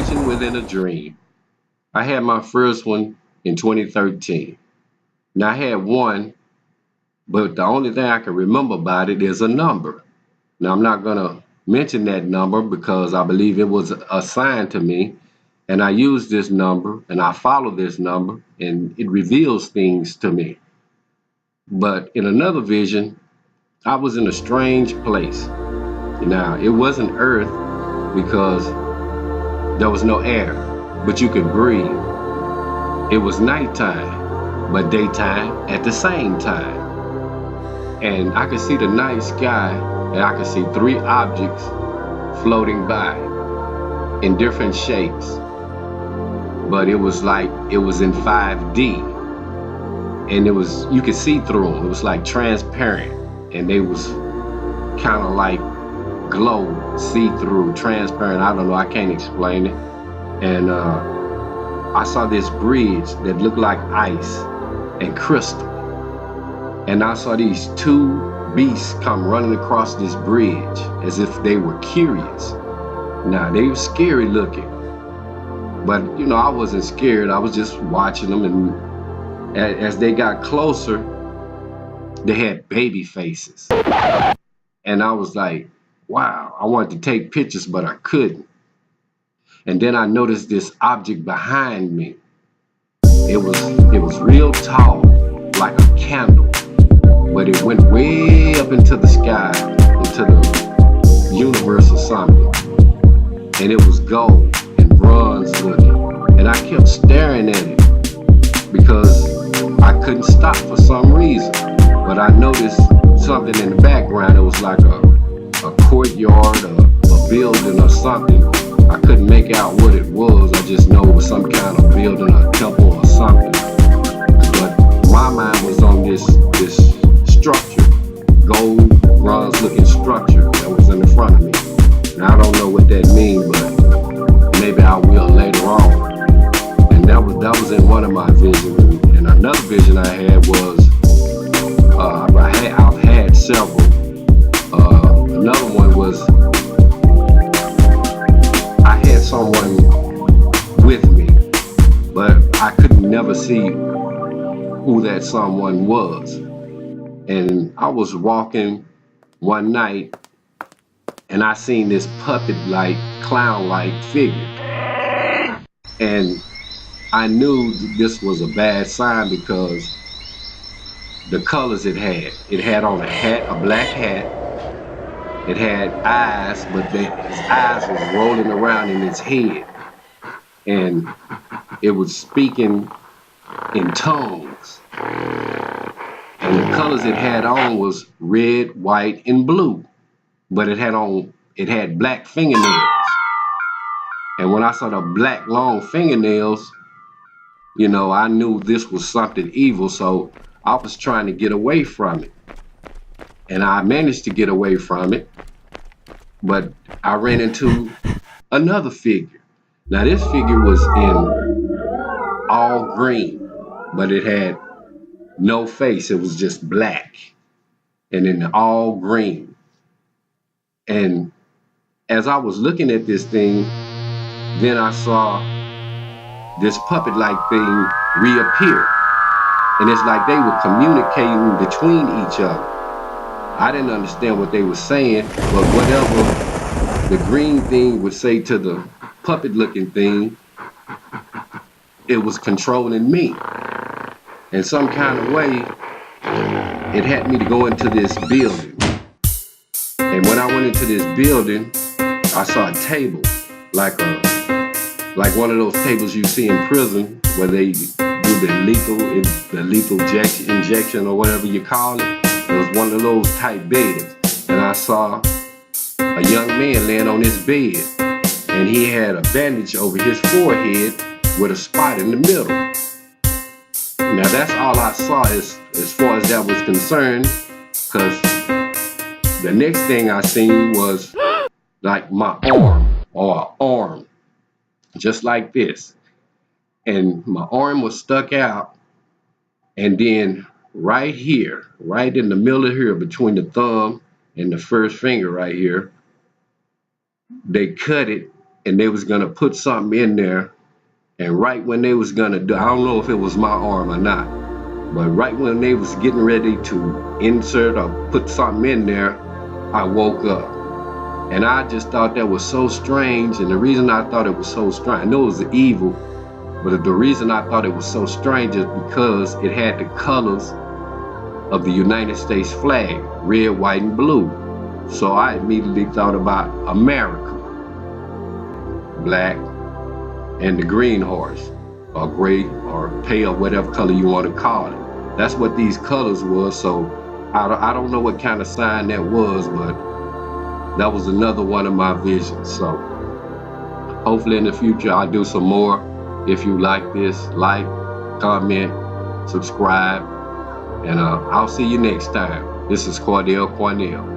vision within a dream. I had my first one in 2013. Now I had one, but the only thing I can remember about it is a number. Now I'm not gonna mention that number because I believe it was assigned to me, and I use this number and I follow this number, and it reveals things to me. But in another vision, I was in a strange place. Now it wasn't Earth because there was no air, but you could breathe. It was nighttime, but daytime at the same time. And I could see the night sky, and I could see three objects floating by in different shapes. But it was like it was in 5D, and it was, you could see through them. It was like transparent, and they was kind of like glow, see-through, transparent. I don't know, I can't explain it. And I saw this bridge that looked like ice and crystal. And I saw these two beasts come running across this bridge as if they were curious. Now, they were scary looking, but you know, I wasn't scared. I was just watching them, and as they got closer, they had baby faces. And I was like, wow, I wanted to take pictures, but I couldn't. And then I noticed this object behind me. It was real tall, like a candle, but it went way up into the sky, into the universe or something. And it was gold and bronze looking. And I kept staring at it because I couldn't stop for some reason. But I noticed something in the background. It was like a courtyard, a building or something. I couldn't make out what it was. I just know it was some kind of building, a temple or something. But my mind was on this structure, gold, bronze looking structure that was in the front of me. Now I don't know what that means, but maybe I will later on. And that was in one of my visions. And another vision I had was, I've had several. Another one was, I had someone with me, but I could never see who that someone was. And I was walking one night, and I seen this puppet-like, clown-like figure. And I knew this was a bad sign because the colors it had. It had on a hat, a black hat. It had eyes, but his eyes was rolling around in his head. And it was speaking in tongues. And the colors it had on was red, white, and blue. But it had black fingernails. And when I saw the black long fingernails, you know, I knew this was something evil, so I was trying to get away from it. And I managed to get away from it, but I ran into another figure. Now this figure was in all green, but it had no face. It was just black and in all green. And as I was looking at this thing, then I saw this puppet-like thing reappear. And it's like they were communicating between each other. I didn't understand what they were saying, but whatever the green thing would say to the puppet-looking thing, it was controlling me. In some kind of way, it had me to go into this building. And when I went into this building, I saw a table, like one of those tables you see in prison where they do the lethal injection or whatever you call it. It was one of those type beds. And I saw a young man laying on his bed, and he had a bandage over his forehead with a spot in the middle. Now that's all I saw as far as that was concerned, because the next thing I seen was like my arm, or an arm, just like this. And my arm was stuck out, and then right here, right in the middle of here, between the thumb and the first finger right here, they cut it, and they was gonna put something in there. And right when they was gonna do, I don't know if it was my arm or not, but right when they was getting ready to insert or put something in there, I woke up. And I just thought that was so strange. And the reason I thought it was so strange, I know it was evil, but the reason I thought it was so strange is because it had the colors of the United States flag, red, white, and blue. So I immediately thought about America, black, and the green horse, or gray, or pale, whatever color you want to call it. That's what these colors was. So I don't know what kind of sign that was, but that was another one of my visions. So hopefully in the future I'll do some more. If you like this, like, comment, subscribe, and I'll see you next time. This is Cordell Cornell.